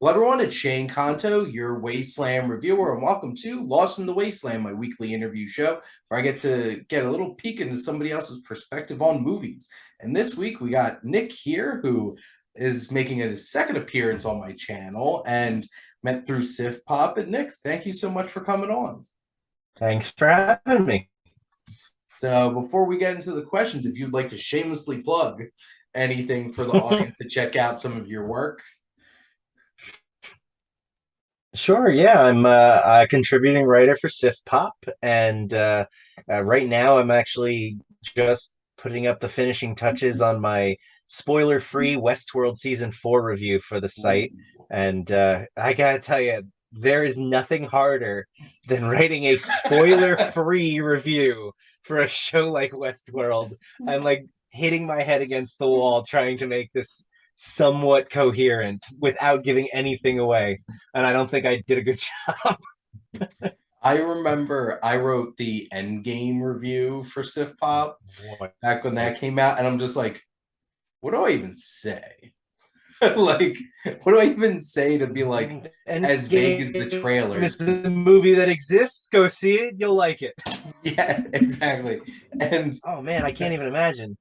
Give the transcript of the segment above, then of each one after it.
Hello, everyone. It's Shane Kanto, your Wasteland Reviewer, and welcome to Lost in the Wasteland, my weekly interview show where I get to get a little peek into somebody else's perspective on movies. And this week we got Nick here, who is making his second appearance on my channel and met through SiftPop. And Nick, thank you so much for coming on. Thanks for having me. So before we get into the questions, if you'd like to shamelessly plug anything for the audience to check out some of your work. Sure, yeah, I'm a contributing writer for SiftPop, and right now I'm actually just putting up the finishing touches on my spoiler-free Westworld Season 4 review for the site. And I gotta tell you, there is nothing harder than writing a spoiler-free review for a show like Westworld. I'm like hitting my head against the wall trying to make this somewhat coherent without giving anything away. And I don't think I did a good job. I remember I wrote the Endgame review for SiftPop back when that came out, and I'm just like, what do I even say? Like, what do I even say to be like And as vague as the this trailers? is a movie that exists. Go see it. You'll like it. Yeah, exactly. And Oh man, I can't even imagine.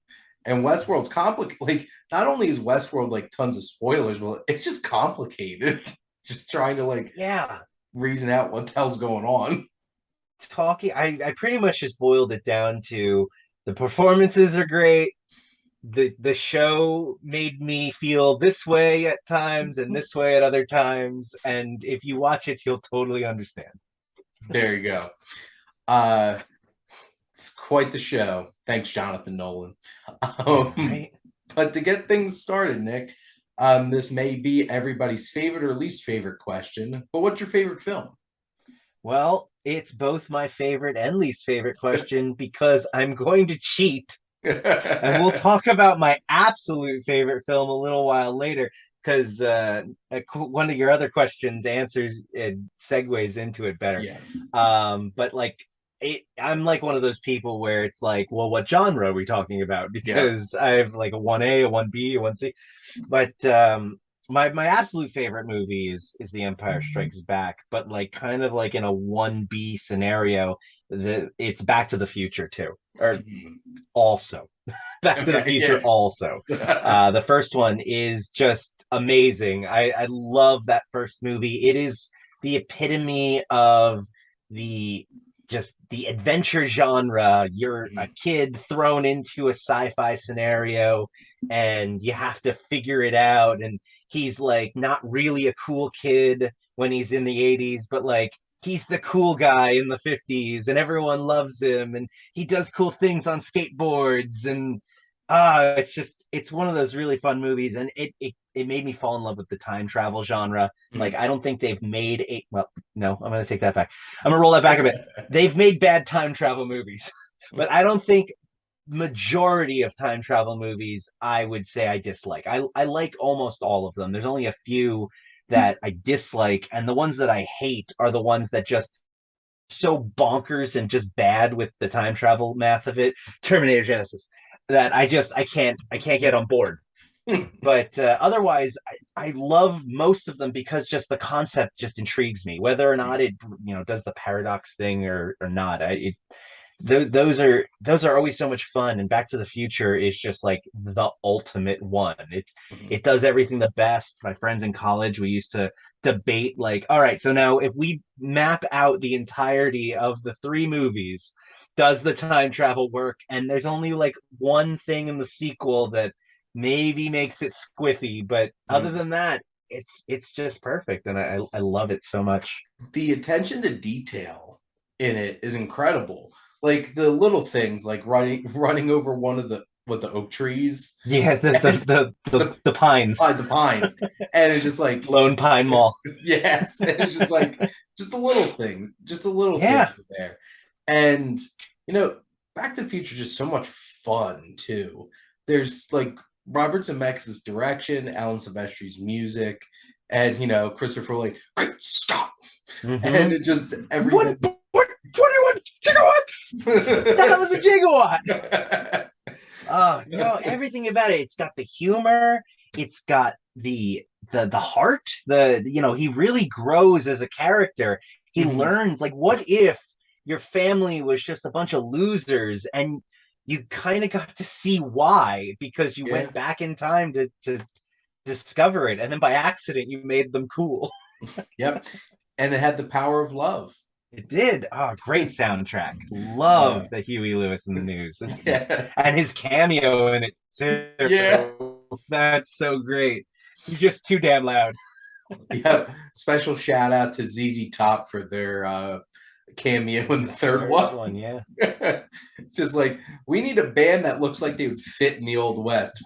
Westworld's complicated. Like, not only is Westworld like tons of spoilers, well, it's just complicated. Just trying to like Yeah, reason out what the hell's going on. talking. I pretty much just boiled it down to the performances are great. The show made me feel this way at times and this way at other times. And if you watch it, you'll totally understand. There you go. Uh it's quite the show. Thanks, Jonathan Nolan. Yeah, Um, right. but to get things started, Nick, this may be everybody's favorite or least favorite question, but what's your favorite film? Well, it's both my favorite and least favorite question because I'm going to cheat and we'll talk about my absolute favorite film a little while later because one of your other questions answers it segues into it better. Yeah. But like I'm like one of those people where it's like, well, what genre are we talking about? Yeah. Because I have like a 1A, a 1B, a 1C. But my absolute favorite movie is The Empire Strikes Back, but like kind of like in a 1B scenario, it's Back to the Future too. Or Mhm. also Back to the Okay, Future also. yeah. The first one is just amazing. I love that first movie. It is the epitome of the just the adventure genre. You're a Mhm. kid thrown into a sci-fi scenario and you have to figure it out. And he's like not really a cool kid when he's in the 80s, but like he's the cool guy in the 50s and everyone loves him and he does cool things on skateboards and it's one of those really fun movies and it made me fall in love with the time travel genre. Like Mhm. I don't think they've made a well, no, I'm gonna take that back. I'm gonna roll that back a bit. They've made bad time travel movies, but I don't think majority of time travel movies I would say I dislike. I like almost all of them. There's only a few that I dislike, and the ones that I hate are the ones that just so bonkers and just bad with the time travel math of it. Terminator Genesis. That I can't get on board. But otherwise, I love most of them because just the concept just intrigues me, whether or Yeah. not it does the paradox thing or not. Those are always so much fun, and Back to the Future is just like the ultimate one. It Mhm. does everything the best. My friends in college, we used to debate like, all right, so now if we map out the entirety of the three movies, does the time travel work? And there's only like one thing in the sequel that maybe makes it squiffy, but other Mhm. than that, it's just perfect, and I love it so much. The attention to detail in it is incredible. Like the little things, like running over one of the oak trees Yeah, the the and the the, the the pines, the pines, and it's just like Lone Pine Mall. yes, and it's just like just a little thing Yeah, there, and you know, Back to the Future is just so much fun too. There's like Robert Zemeckis' direction, Alan Silvestri's music, and Christopher like great Scott, and mm-hmm. it just One everything. point 21 gigawatts. That was a gigawatt. No, everything about it. It's got the humor. it's got the heart, he really grows as a character. He Mhm. learns, like, what if your family was just a bunch of losers, and you kind of got to see why, because you Yeah. went back in time to discover it, and then by accident you made them cool. Yep. And it had the power of love. It did. Oh, great soundtrack. Uh, Love the Huey Lewis in the News. yeah. And his cameo in it Yeah. too. That's so great. He's just too damn loud. Yep. Special shout out to ZZ Top for their cameo in the third Third one. one, yeah. Just like, we need a band that looks like they would fit in the old West.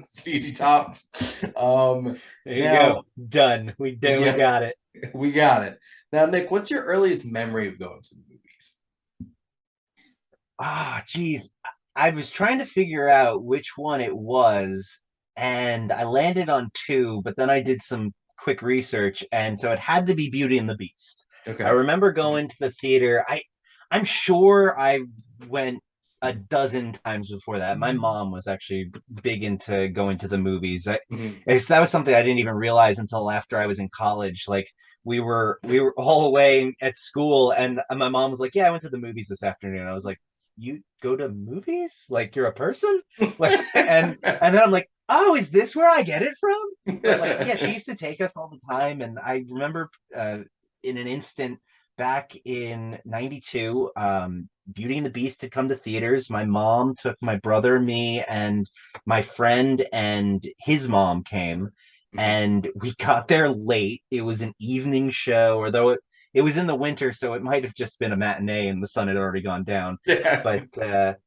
ZZ Top. There you Now, go. Done. We yeah, got it. we got it. Now, Nick, what's your earliest memory of going to the movies? Ah, geez. I was trying to figure out which one it was, and I landed on two, but then I did some quick research, and so it had to be Beauty and the Beast. I Okay. remember going to the theater. I'm sure I went a dozen times before that. My mom was actually big into going to the movies. Mhm. That was something I didn't even realize until after I was in college. Like, we were all away at school, and my mom was like, "Yeah, I went to the movies this afternoon." I was like, "You go to movies? Like, you're a person?" Like, and then I'm like, "Oh, is this where I get it from?" But like, yeah, she used to take us all the time, and I remember in an instant back in '92, Beauty and the Beast had come to theaters. My mom took my brother, me, and my friend and his mom came, Mhm. and we got there late. It was an evening show, although it was in the winter, so it might have just been a matinee and the sun had already gone down. Yeah. But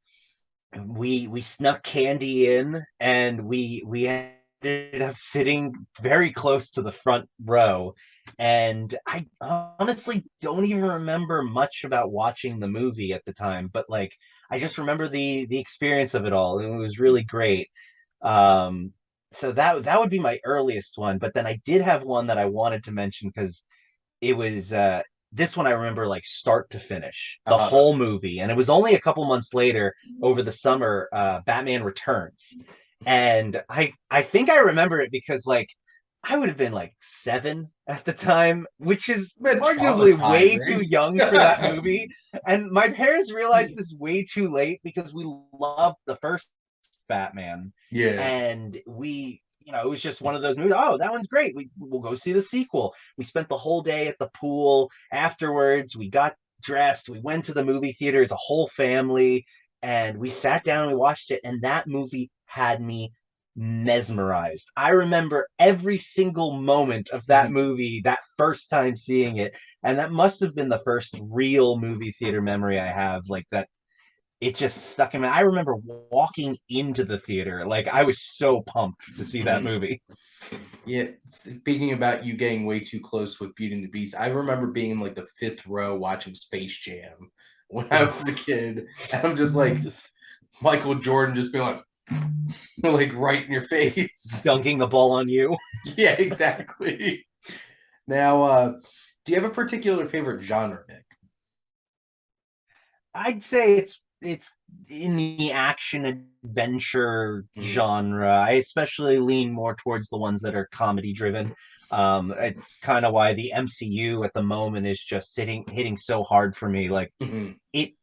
we snuck candy in, and we ended up sitting very close to the front row. And I honestly don't even remember much about watching the movie at the time, but like, I just remember the experience of it all. It was really great. um so that would be my earliest one, but then I did have one that I wanted to mention because it was this one I remember like start to finish, the Uh-huh. whole movie. And it was only a couple months later, over the summer, Batman Returns. And I think I remember it because like I would have been like 7 at the time, which is Bit arguably way too traumatizing. young for that movie. And my parents realized this way too late because we loved the first Batman. Yeah. And it was just one of those movies. Oh, that one's great. We'll go see the sequel. We spent the whole day at the pool afterwards. We got dressed. We went to the movie theater as a whole family, and we sat down and we watched it. And that movie had me mesmerized. I remember every single moment of that Mhm. movie, that first time seeing it. And that must have been the first real movie theater memory I have, like that. It just stuck in me. I remember walking into the theater, like I was so pumped to see that Mhm. movie. Yeah, speaking about you getting way too close with Beauty and the Beast, I remember being in like the fifth row watching Space Jam when I was a kid. And I'm just like, just Michael Jordan just being like, like right in your just face. dunking the ball on you. Yeah, exactly. Now, do you have a particular favorite genre, Nick? I'd say it's in the action adventure Mhm. genre. I especially lean more towards the ones that are comedy driven. It's kind of why the MCU at the moment is just hitting so hard for me. Like, Mhm. it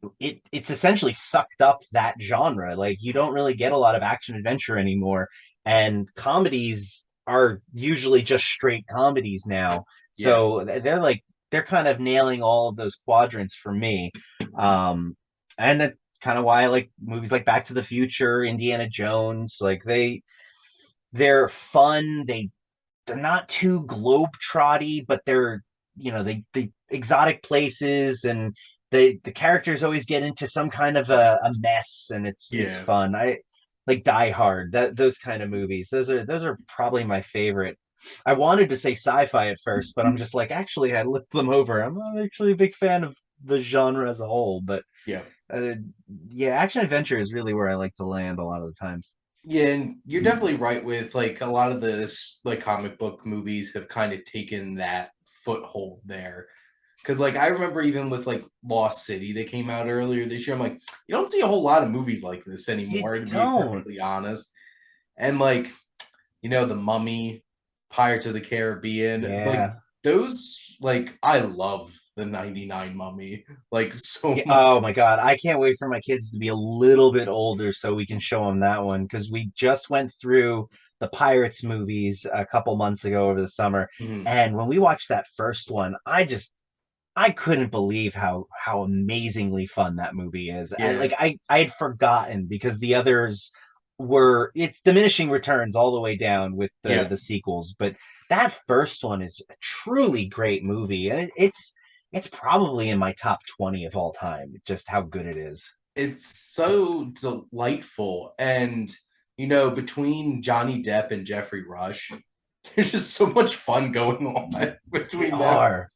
it's essentially sucked up that genre. Like, you don't really get a lot of action adventure anymore, and comedies are usually just straight comedies now. Yeah. So they're kind of nailing all of those quadrants for me. And that's kind of why I like movies like Back to the Future, Indiana Jones. Like, they're fun. They're not too globe-trotty, but they're, they exotic places, and the characters always get into some kind of a mess, and it's Yeah. fun. I like Die Hard, that those kind of movies. Those are probably my favorite. I wanted to say sci-fi at first, but I'm just like, actually, I looked them over. I'm not actually a big fan of the genre as a whole, but Yeah. uh, yeah, action adventure is really where I like to land a lot of the times. Yeah, and you're definitely right with like a lot of this like comic book movies have kind of taken that foothold there. Cause like I remember even with like Lost City that came out earlier this year, I'm like, you don't see a whole lot of movies like this You anymore, to be don't. perfectly honest. And like The Mummy, Pirates of the Caribbean, like Yeah. those, like I love the 99 Mummy like so Yeah, much. oh my God. I can't wait for my kids to be a little bit older so we can show them that one because we just went through the Pirates movies a couple months ago over the summer. Mhm. And when we watched that first one, I couldn't believe how amazingly fun that movie is. Yeah, I had forgotten because the others were it's diminishing returns all the way down with yeah. the sequels, but that first one is a truly great movie, and it's probably in my top 20 of all time. Just how good it is. It's so delightful, and between Johnny Depp and Jeffrey Rush, there's just so much fun going on They between them. are.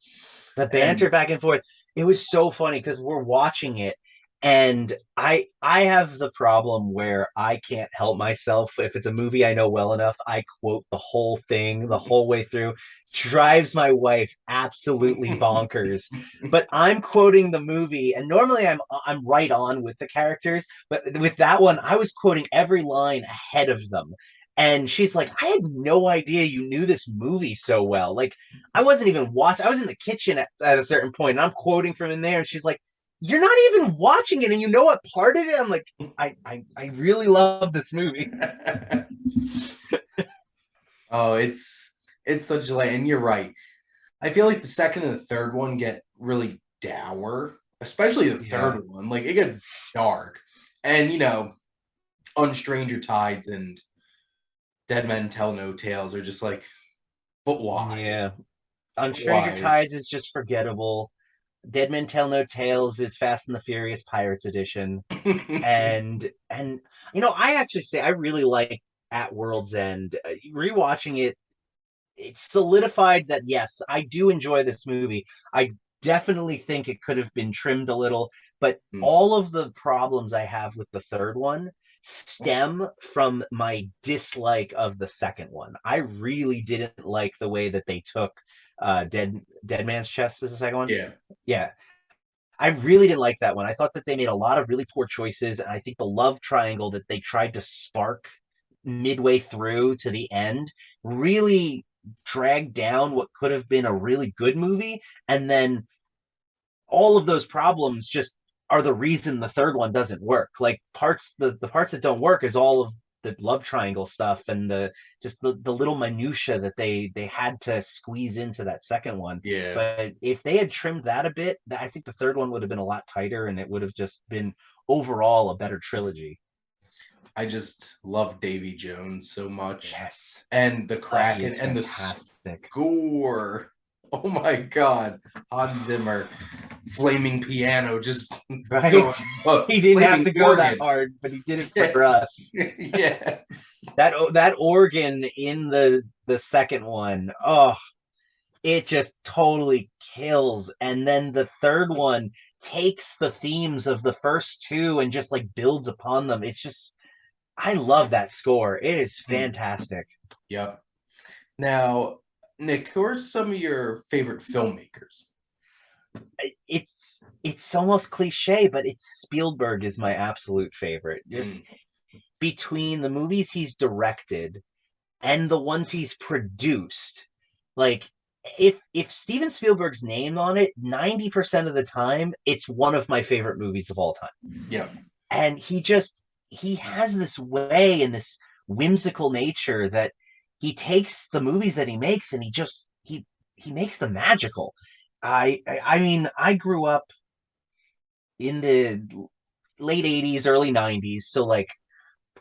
The And banter back and forth. It was so funny because we're watching it, and I have the problem where I can't help myself. If it's a movie I know well enough, I quote the whole thing the whole way through. Drives my wife absolutely bonkers. But I'm quoting the movie, and normally I'm right on with the characters, but with that one, I was quoting every line ahead of them. And she's like, I had no idea you knew this movie so well. Like, I wasn't even watching. I was in the kitchen at a certain point, and I'm quoting from in there, and she's like, "You're not even watching it, and you know what part of it?" I'm like, I really love this movie. oh, it's such a and you're right. I feel like the second and the third one get really dour, especially the Yeah, third one. Like it gets dark. And on Stranger Tides and Dead Men Tell No Tales are just like, but why? yeah. On But Stranger why? Tides is just forgettable. Dead Men Tell No Tales is Fast and the Furious Pirates Edition, and I actually say I really like At World's End. Rewatching it, it solidified that yes, I do enjoy this movie. I definitely think it could have been trimmed a little, but all of the problems I have with the third one stem from my dislike of the second one. I really didn't like the way that they took Dead Man's Chest is the second one. Yeah. Yeah. I really didn't like that one. I thought that they made a lot of really poor choices, and I think the love triangle that they tried to spark midway through to the end really dragged down what could have been a really good movie. And then all of those problems just are the reason the third one doesn't work. Like the parts that don't work is all of the love triangle stuff and the little minutia that they had to squeeze into that second one. Yeah. But if they had trimmed that a bit, I think the third one would have been a lot tighter and it would have just been overall a better trilogy. I just love Davy Jones so much. Yes. And the He Kraken is and the fantastic. score. Oh my God. Hans Zimmer, flaming piano, just Right? going, oh, He didn't have flaming to go that organ. hard, but he did it Yeah. for us. Yes. That organ in the second one, oh, it just totally kills. And then the third one takes the themes of the first two and just like builds upon them. It's just I love that score. It is Hmm. fantastic. Yep. Now, Nick, who are some of your favorite filmmakers? It's almost cliche, but it's Spielberg is my absolute favorite. Just Mm. between the movies he's directed and the ones he's produced, like if Steven Spielberg's name on it, 90% of the time, it's one of my favorite movies of all time. Yep. And he has this way and this whimsical nature that he takes the movies that he makes and he makes them magical. I mean, I grew up in the late 80s, early 90s, so like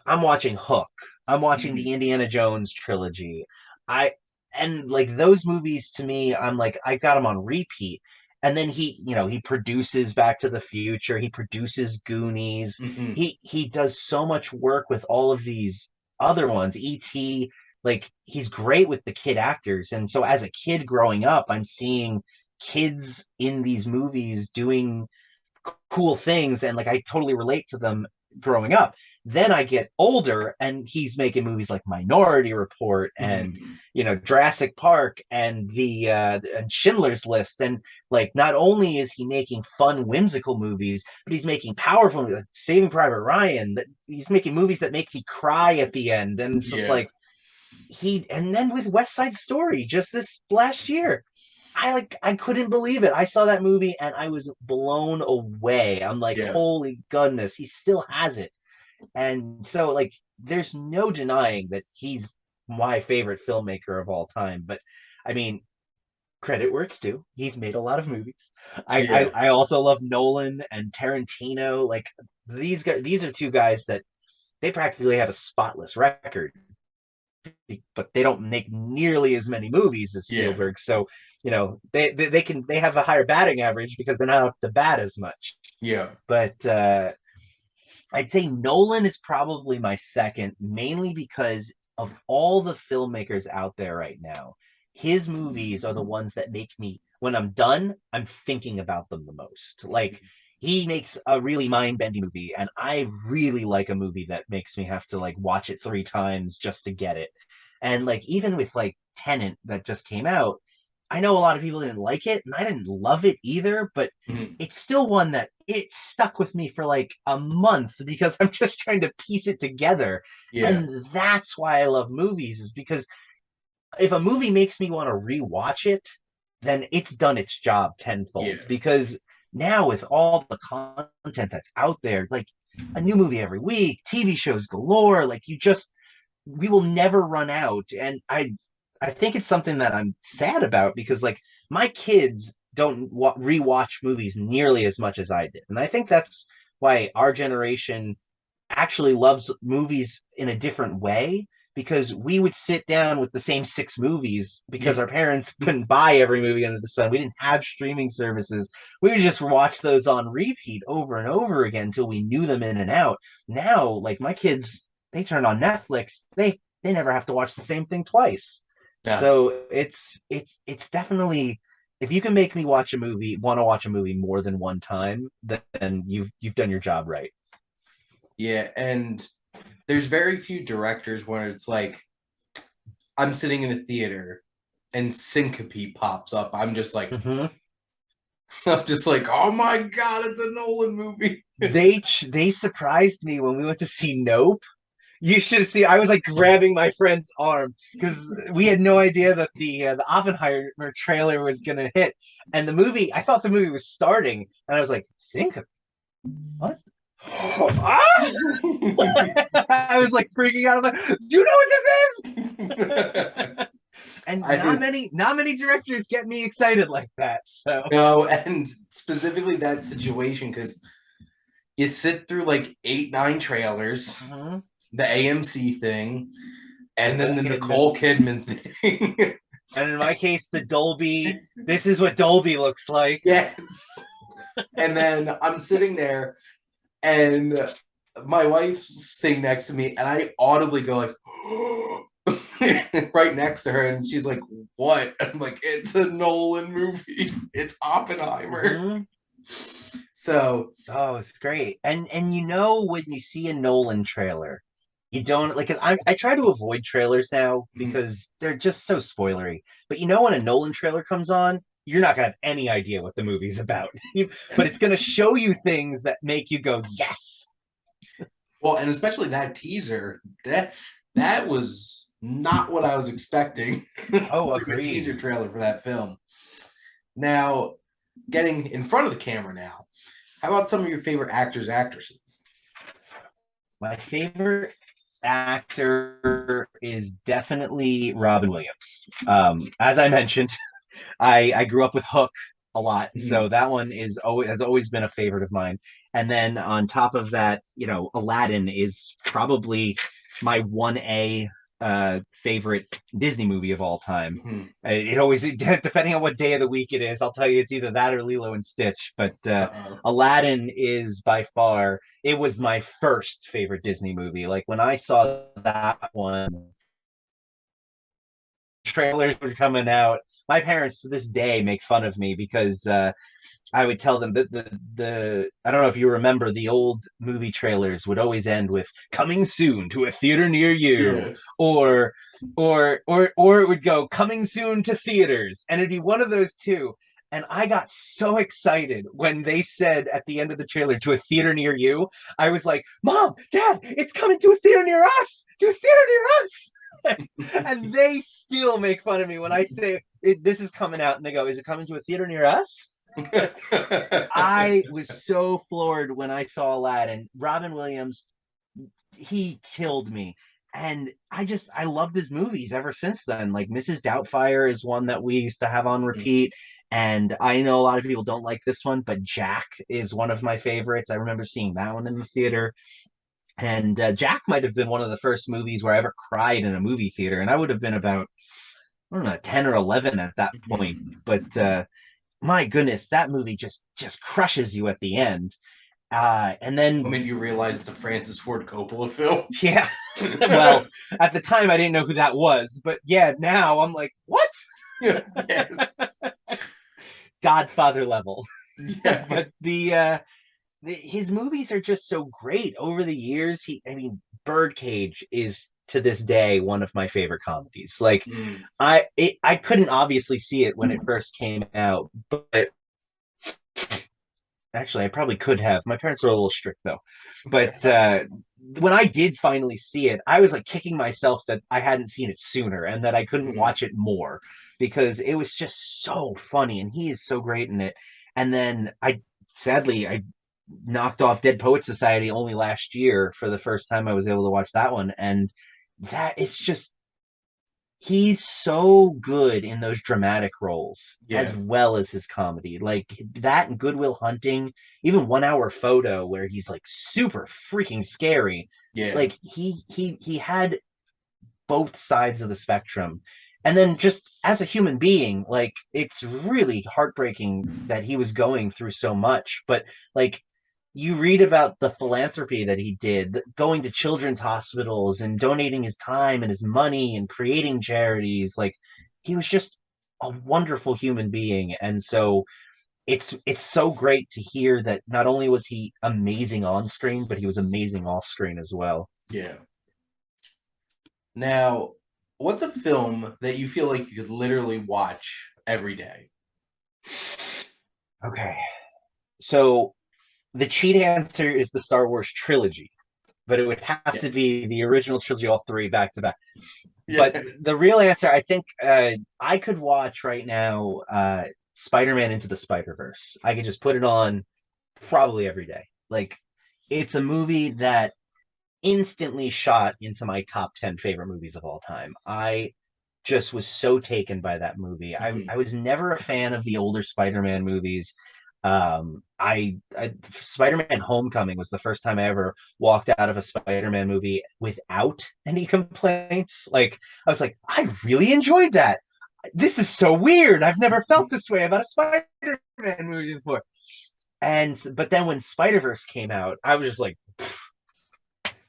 I'm watching Hook. I'm watching Mhm. the Indiana Jones trilogy. I and like those movies to me, I'm like I got them on repeat. And then he produces Back to the Future. He produces Goonies. Mhm. He does so much work with all of these other ones. E.T. Like he's great with the kid actors. And so as a kid growing up, I'm seeing kids in these movies doing cool things and like I totally relate to them growing up. Then I get older and he's making movies like Minority Report and Mhm. Jurassic Park and the and Schindler's List, and like not only is he making fun whimsical movies, but he's making powerful movies like Saving Private Ryan, that he's making movies that make me cry at the end, and it's just Yeah. like and then with West Side Story just this last year, I couldn't believe it. I saw that movie and I was blown away. I'm like, Yeah. holy goodness, he still has it. And so like there's no denying that he's my favorite filmmaker of all time. But I mean, credit where it's due. He's made a lot of movies. Yeah. I also love Nolan and Tarantino. Like these are two guys that they practically have a spotless record, but they don't make nearly as many movies as Yeah. Spielberg. So, they have a higher batting average because they're not up to bat as much. Yeah. But I'd say Nolan is probably my second, mainly because of all the filmmakers out there right now. His movies are the ones that make me, when I'm done, I'm thinking about them the most. Like he makes a really mind-bending movie, and I really like a movie that makes me have to like watch it 3 times just to get it. And like even with like Tenant that just came out, I know a lot of people didn't like it, and I didn't love it either, but Mhm. it's still one that it stuck with me for like a month because I'm just trying to piece it together. Yeah. And that's why I love movies, is because if a movie makes me want to rewatch it, then it's done its job Yeah. tenfold. Because now with all the content that's out there, like a new movie every week, TV shows galore, like we will never run out. And I think it's something that I'm sad about because like my kids don't rewatch movies nearly as much as I did. And I think that's why our generation actually loves movies in a different way, because we would sit down with the same 6 movies because Yeah. our parents couldn't buy every movie under the sun. We didn't have streaming services. We would just watch those on repeat over and over again until we knew them in and out. Now, like my kids, they turn on Netflix. They never have to watch the same thing twice. Yeah. So it's definitely, if you can make me want to watch a movie more than one time, then you've done your job right. Yeah. And there's very few directors where it's like I'm sitting in a theater and Syncope pops up. Mm-hmm. I'm just like, oh my god, it's a Nolan movie. They surprised me when we went to see Nope. You should see. I was like grabbing my friend's arm because we had no idea that the Oppenheimer trailer was gonna hit, and the movie. I thought the movie was starting, and I was like, "Sync? What?" Ah! I was like freaking out. I'm like, "Do you know what this is?" And I not many directors get me excited like that. So. know, and specifically that situation because you sit through like 8, 9 trailers, Mhm. the AMC thing, and then Nicole the Kidman. Nicole Kidman thing. And in my case, the Dolby. This is what Dolby looks like. Yes. And then I'm sitting there and my wife's sitting next to me and I audibly go like right next to her and she's like, what? And I'm like, it's a Nolan movie. It's Oppenheimer. Mhm. So Oh, it's great. And when you see a Nolan trailer, you don't like I try to avoid trailers now because they're just so spoilery. But when a Nolan trailer comes on, you're not gonna have any idea what the movie's about. But it's gonna show you things that make you go, yes. well, and especially that teaser, that was not what I was expecting Oh, from a agreed. teaser trailer for that film. Now, getting in front of the camera now, how about some of your favorite actors, actresses? My favorite actor is definitely Robin Williams. As I mentioned, I grew up with Hook a lot, Mhm. so that one has always been a favorite of mine. And then on top of that, Aladdin is probably my 1A favorite Disney movie of all time. Mhm. It always depending on what day of the week it is, I'll tell you it's either that or Lilo and Stitch. But Uh-oh. Aladdin is by far, it was my first favorite Disney movie. Like when I saw that one, trailers were coming out. My parents to this day make fun of me because I would tell them that the I don't know if you remember the old movie trailers would always end with "coming soon to a theater near you," Yeah. or or it would go "coming soon to theaters," and it'd be one of those two. And I got so excited when they said at the end of the trailer "to a theater near you." I was like, "Mom, Dad, it's coming to a theater near us! To a theater near us!" And they still make fun of me when I say this is coming out, and they go, "Is it coming to a theater near us?" I was so floored when I saw Aladdin. Robin Williams, he killed me. And I loved his movies ever since then. Like Mrs. Doubtfire is one that we used to have on repeat. And I know a lot of people don't like this one, but Jack is one of my favorites. I remember seeing that one in the theater. And Jack might have been one of the first movies where I ever cried in a movie theater. And I would have been about, I don't know, 10 or 11 at that point. But my goodness, that movie just crushes you at the end. And then I mean, you realize it's a Francis Ford Coppola film. yeah, well, at the time I didn't know who that was, but yeah, now I'm like, what? Yes. Godfather level. Yeah. But his movies are just so great over the years. I mean, Birdcage is to this day one of my favorite comedies. Like, I couldn't obviously see it when it first came out, but actually, I probably could have. My parents were a little strict though. But when I did finally see it, I was like kicking myself that I hadn't seen it sooner and that I couldn't watch it more because it was just so funny and he is so great in it. And then I knocked off Dead Poet Society only last year for the first time I was able to watch that one. And that it's just he's so good in those dramatic roles as Yeah. well as his comedy. Like that and Good Will Hunting, even 1 Hour Photo, where he's like super freaking scary. Yeah. Like he had both sides of the spectrum. And then just as a human being, like it's really heartbreaking that he was going through so much. But like you read about the philanthropy that he did, going to children's hospitals and donating his time and his money and creating charities. Like he was just a wonderful human being. And so it's so great to hear that not only was he amazing on screen, but he was amazing off screen as well. Yeah. Now, what's a film that you feel like you could literally watch every day? Okay. So the cheat answer is the Star Wars trilogy, but it would have Yeah. to be the original trilogy, all three back to back. But Yeah. the real answer, I think, I could watch right now Spider-Man Into the Spider-Verse. I could just put it on probably every day. Like, it's a movie that instantly shot into my top 10 favorite movies of all time. I just was so taken by that movie. I was never a fan of the older Spider-Man movies. I Spider-Man Homecoming was the first time I ever walked out of a Spider-Man movie without any complaints. Like I was like, I really enjoyed that. This is so weird. I've never felt this way about a Spider-Man movie before. And but then when Spider-Verse came out, I was just like,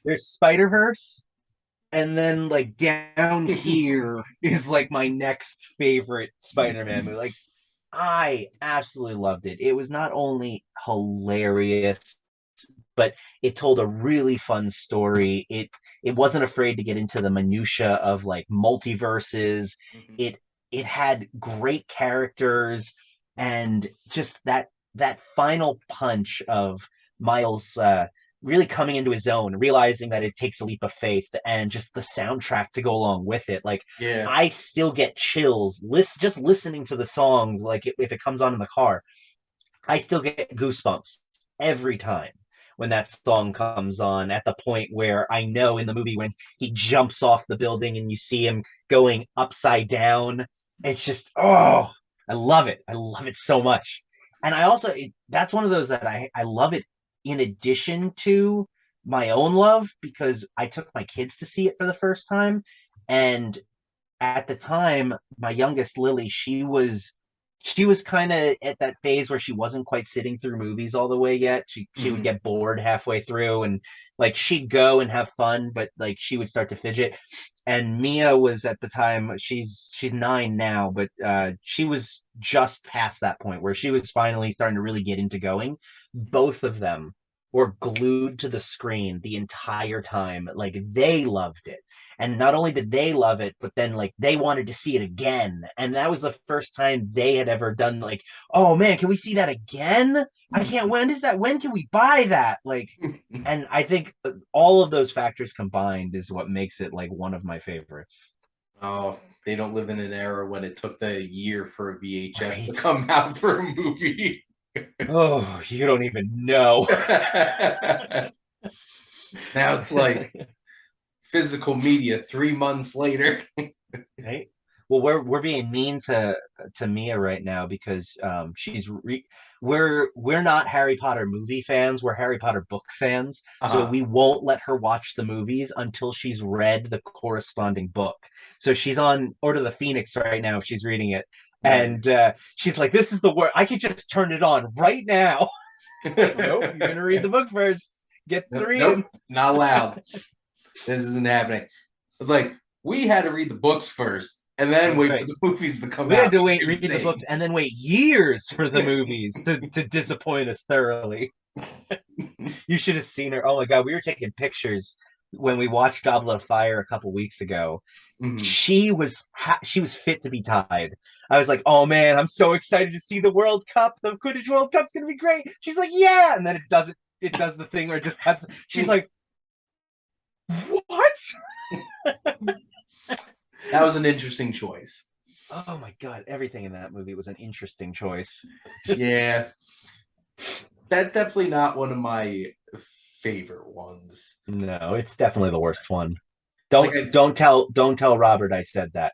there's Spider-Verse, and then like down here is like my next favorite Spider-Man movie. Like I absolutely loved it. It was not only hilarious, but it told a really fun story. It wasn't afraid to get into the minutia of like multiverses. It it had great characters and just that final punch of Miles really coming into his own, realizing that it takes a leap of faith and just the soundtrack to go along with it. Like Yeah. I still get chills just listening to the songs. Like if it comes on in the car, I still get goosebumps every time when that song comes on at the point where I know in the movie when he jumps off the building and you see him going upside down. It's just, oh, I love it. I love it so much. And I also, that's one of those that I love it in addition to my own love because I took my kids to see it for the first time. And at the time, my youngest Lily, she was kind of at that phase where she wasn't quite sitting through movies all the way yet. She would get bored halfway through and like she'd go and have fun, but like she would start to fidget. And Mia was at the time, she's 9 now, but she was just past that point where she was finally starting to really get into going. Both of them were glued to the screen the entire time. Like they loved it. And not only did they love it, but then like they wanted to see it again. And that was the first time they had ever done like, oh man, can we see that again? I can't. When is that? When can we buy that? Like, and I think all of those factors combined is what makes it like one of my favorites. Oh, they don't live in an era when it took the year for a VHS to Right. come out for a movie. Oh, you don't even know. Now it's like physical media 3 months later. Right. Well, we're being mean to Mia right now because we're not Harry Potter movie fans. We're Harry Potter book fans. So Uh-huh. we won't let her watch the movies until she's read the corresponding book. So she's on Order of the Phoenix right now. She's reading it, Nice. and she's like, "This is the word. I could just turn it on right now." Like, nope, you're gonna read the book first. Get the reading. Nope, not allowed. This isn't happening. It's like we had to read the books first and then That's wait for right. the movies to come We had out. to wait, read the books, Insane. and then wait years for the movies to disappoint us thoroughly. You should have seen her. Oh my god, we were taking pictures when we watched Goblet of Fire a couple weeks ago. Mhm. She was fit to be tied. I was like, oh man, I'm so excited to see the World Cup. The Quidditch World Cup's gonna be great. She's like, yeah, and then it doesn't. It does the thing where it just cuts. She's like, what? That was an interesting choice. Oh my god, everything in that movie was an interesting choice. Yeah, that's definitely not one of my favorite ones. No, it's definitely the worst one. Like Don't I, don't tell Robert I said that.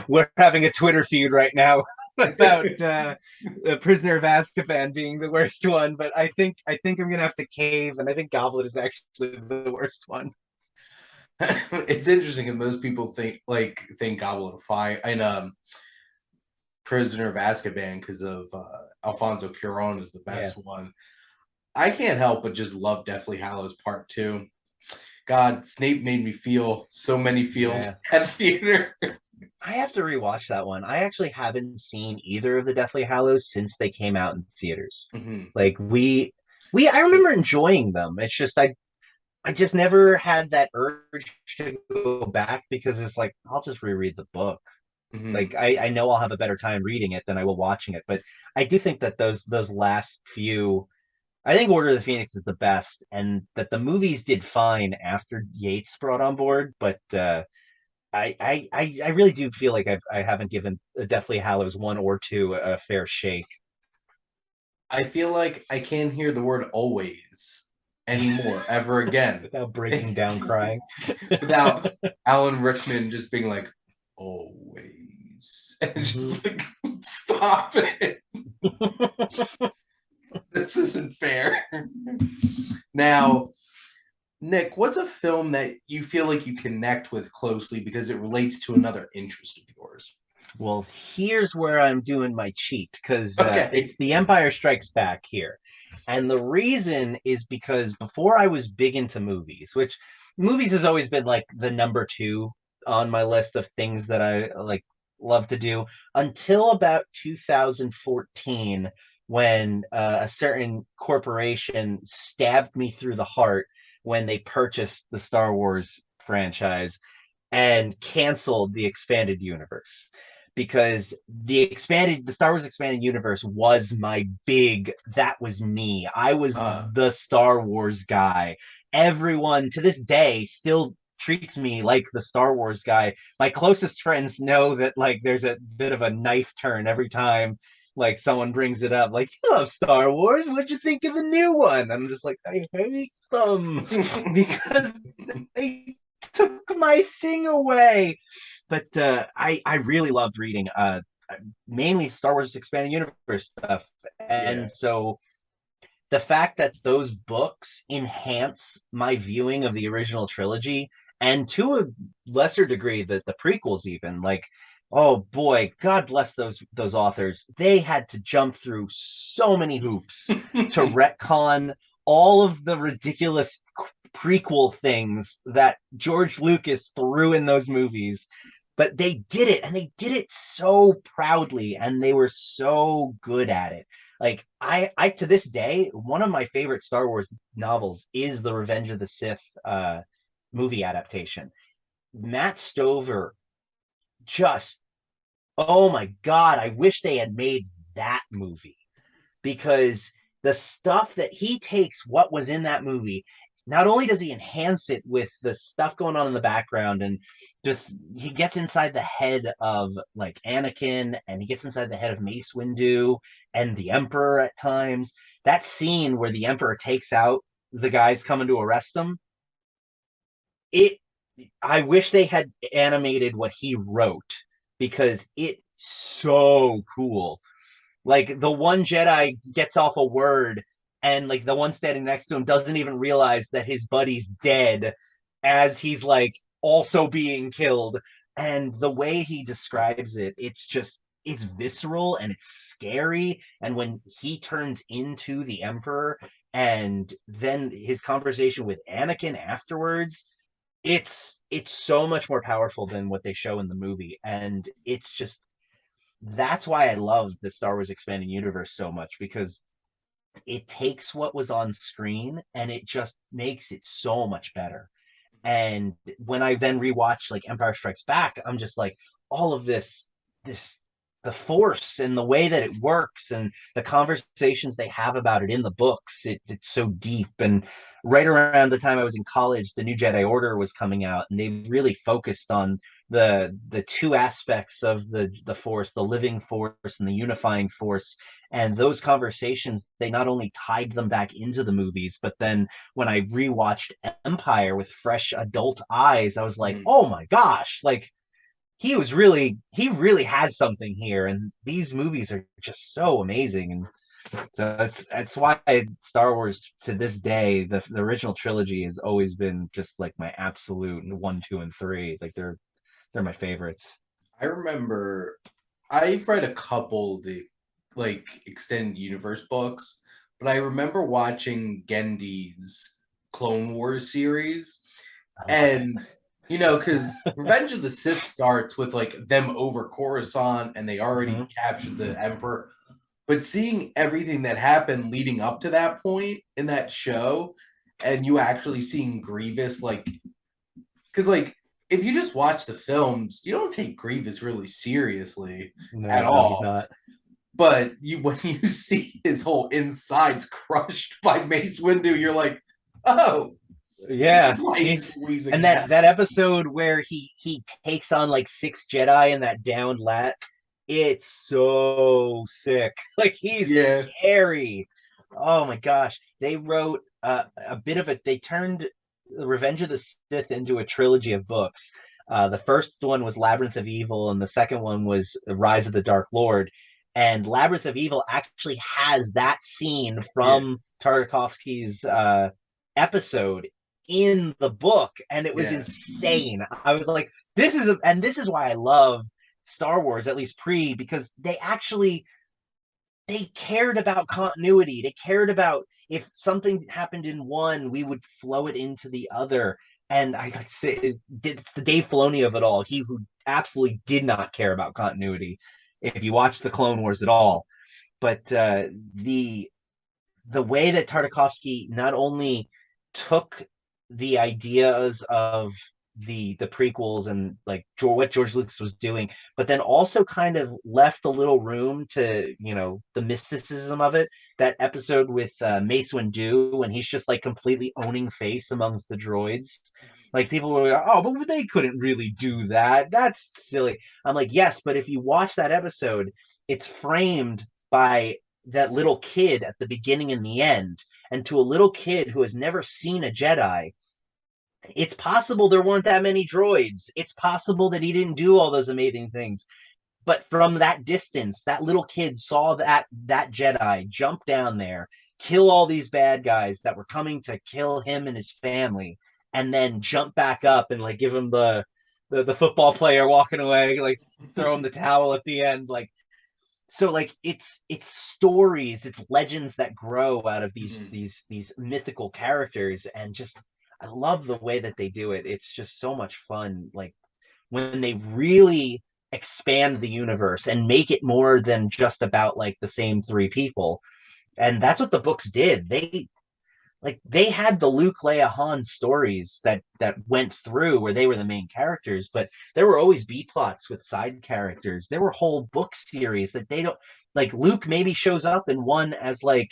We're having a Twitter feud right now about the Prisoner of Azkaban being the worst one, but I think I'm gonna have to cave, and I think Goblet is actually the worst one. it's interesting, and most people think Goblet of Fire and Prisoner of Azkaban because of Alfonso Cuarón is the Yeah, best one. I can't help but just love Deathly Hallows Part Two. God, Snape made me feel so many feels yeah. at theater. I have to rewatch that one. I actually haven't seen either of the Deathly Hallows since they came out in theaters. Mhm. Like I remember enjoying them. It's just I just never had that urge to go back because it's like I'll just reread the book. Mhm. Like I know I'll have a better time reading it than I will watching it. But I do think that those last few, I think Order of the Phoenix is the best, and that the movies did fine after Yates brought on board. But I really do feel like I haven't given Deathly Hallows one or two a fair shake. I feel like I can't hear the word always anymore ever again Without breaking down crying. without Alan Rickman just being like, always. And Mhm. just like, stop it. This isn't fair. Now, Nick, what's a film that you feel like you connect with closely because it relates to another interest of yours? Well, here's where I'm doing my cheat because Okay. it's The Empire Strikes Back here. And the reason is because before I was big into movies, which movies has always been like the number two on my list of things that I like love to do until about 2014 when a certain corporation stabbed me through the heart when they purchased the Star Wars franchise and canceled the expanded universe because the Star Wars expanded universe was my big that was me. I was Uh, the Star Wars guy. Everyone to this day still treats me like the Star Wars guy. My closest friends know that like there's a bit of a knife turn every time like someone brings it up like you love Star Wars, what'd you think of the new one? And I'm just like I hate them because they took my thing away. But I really loved reading mainly Star Wars expanded universe stuff, yeah. and so the fact that those books enhance my viewing of the original trilogy, and to a lesser degree the prequels even like. Oh boy, God bless those authors. They had to jump through so many hoops to retcon all of the ridiculous prequel things that George Lucas threw in those movies. But they did it, and they did it so proudly, and they were so good at it. Like I to this day, one of my favorite Star Wars novels is the Revenge of the Sith movie adaptation. Matt Stover just, oh my God, I wish they had made that movie, because the stuff that he takes what was in that movie, not only does he enhance it with the stuff going on in the background, and just he gets inside the head of like Anakin, and he gets inside the head of Mace Windu and the Emperor at times. That scene where the Emperor takes out the guys coming to arrest him, it I wish they had animated what he wrote, because it's so cool. Like the one Jedi gets off a word, and like the one standing next to him doesn't even realize that his buddy's dead as he's like also being killed. And the way he describes it, it's just, it's visceral and it's scary. And when he turns into the Emperor, and then his conversation with Anakin afterwards, it's so much more powerful than what they show in the movie. And it's just, that's why I love the Star Wars expanding universe so much, because it takes what was on screen and it just makes it so much better. And when I then rewatch like Empire Strikes Back, I'm just like, all of this the force and the way that it works and the conversations they have about it in the books, it's so deep. And right around the time I was in college, the new Jedi Order was coming out, and they really focused on the two aspects of the force, the living force and the unifying force. And those conversations, they not only tied them back into the movies, but then when I rewatched Empire with fresh adult eyes, I was like, Mhm. oh my gosh, like he really had something here. And these movies are just so amazing. And so that's why Star Wars to this day, the original trilogy has always been just like my absolute one, two, and three. Like they're my favorites. I remember I've read a couple of the like extended universe books, but I remember watching Gendy's Clone Wars series. I love it. And because Revenge of the Sith starts with like them over Coruscant and they already Hmm. captured the Emperor. But seeing everything that happened leading up to that point in that show, and you actually seeing Grievous, like, because like if you just watch the films, you don't take Grievous really seriously at No, he's all. not. But you when you see his whole insides crushed by Mace Windu, you're like, oh, this is Yeah, why he's he's always a and that guest. episode where he takes on like six Jedi in that downed lat, it's so sick. Like he's Yeah, scary. Oh my gosh. They wrote a bit of it. They turned Revenge of the Sith into a trilogy of books. The first one was Labyrinth of Evil, and the second one was Rise of the Dark Lord. And Labyrinth of Evil actually has that scene yeah, from Tartakovsky's episode in the book, and it was yeah. insane. I was like, this is why I love Star Wars, at least pre, because they cared about continuity. They cared about, if something happened in one, we would flow it into the other. And I like to say it's the Dave Filoni of it all. He who absolutely did not care about continuity. If you watch the Clone Wars at all, but the way that Tartakovsky not only took the ideas of the prequels and like what George Lucas was doing, but then also kind of left a little room to, the mysticism of it. That episode with Mace Windu, when he's just like completely owning face amongst the droids. Like people were like, oh, but they couldn't really do that. That's silly. I'm like, yes, but if you watch that episode, it's framed by that little kid at the beginning and the end. And to a little kid who has never seen a Jedi, it's possible there weren't that many droids. It's possible that he didn't do all those amazing things. But from that distance, that little kid saw that Jedi jump down there, kill all these bad guys that were coming to kill him and his family, and then jump back up and like give him the football player walking away, like throw him the towel at the end. Like, so like it's stories, it's legends that grow out of these Mhm. these these mythical characters. And just, I love the way that they do it. It's just so much fun. Like when they really expand the universe and make it more than just about like the same three people. And that's what the books did. They had the Luke, Leia, Han stories that went through where they were the main characters, but there were always B plots with side characters. There were whole book series that they don't like. Luke maybe shows up in one as like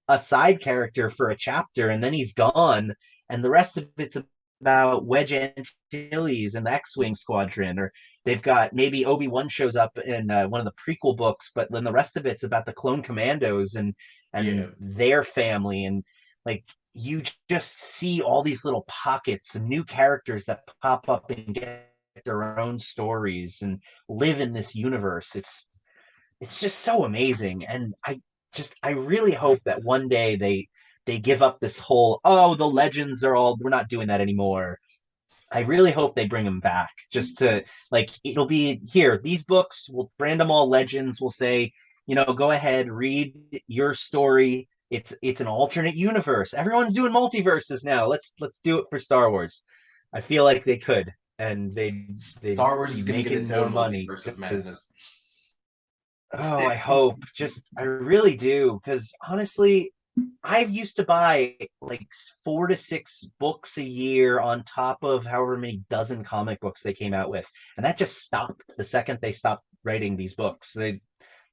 a side character for a chapter, and then he's gone, and the rest of it's about Wedge Antilles and the X-wing squadron, or they've got maybe Obi-Wan shows up in one of the prequel books, but then the rest of it's about the clone commandos Yeah. and their family, and like you just see all these little pockets of new characters that pop up and get their own stories and live in this universe. It's just so amazing, and I really hope that one day they give up this whole, oh, the legends are all, we're not doing that anymore. I really hope they bring them back, just to like, it'll be here, these books, we'll brand them all legends. We'll say, go ahead, read your story. It's an alternate universe. Everyone's doing multiverses now. Let's do it for Star Wars. I feel like they could, and they'd Star Wars be is going to get making its more own money multiverse of because, madness. oh, I hope. Just I really do, because honestly, I used to buy like 4 to 6 books a year on top of however many dozen comic books they came out with, and that just stopped the second they stopped writing these books. They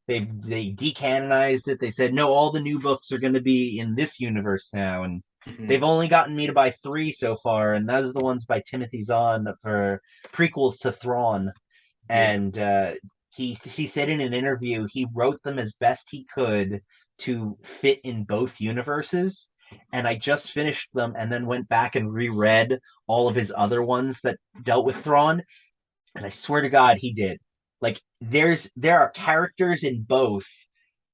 decanonized it. They said no, all the new books are going to be in this universe now, and they've Mhm. only gotten me to buy 3 so far, and those are the ones by Timothy Zahn for prequels to Thrawn. Yeah. And he said in an interview he wrote them as best he could to fit in both universes. And I just finished them and then went back and reread all of his other ones that dealt with Thrawn, and I swear to God, he did. Like there are characters in both,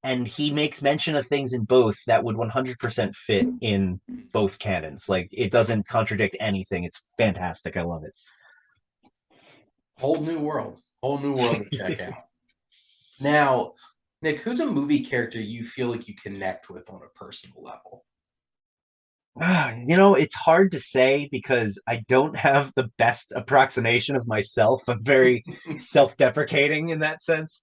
and he makes mention of things in both that would 100% fit in both canons. Like it doesn't contradict anything. It's fantastic. I love Whole new world. Whole new world to check it. out. Now, Nick, who's a movie character you feel like you connect with on a personal level? It's hard to say because I don't have the best approximation of myself. I'm very self-deprecating in that sense.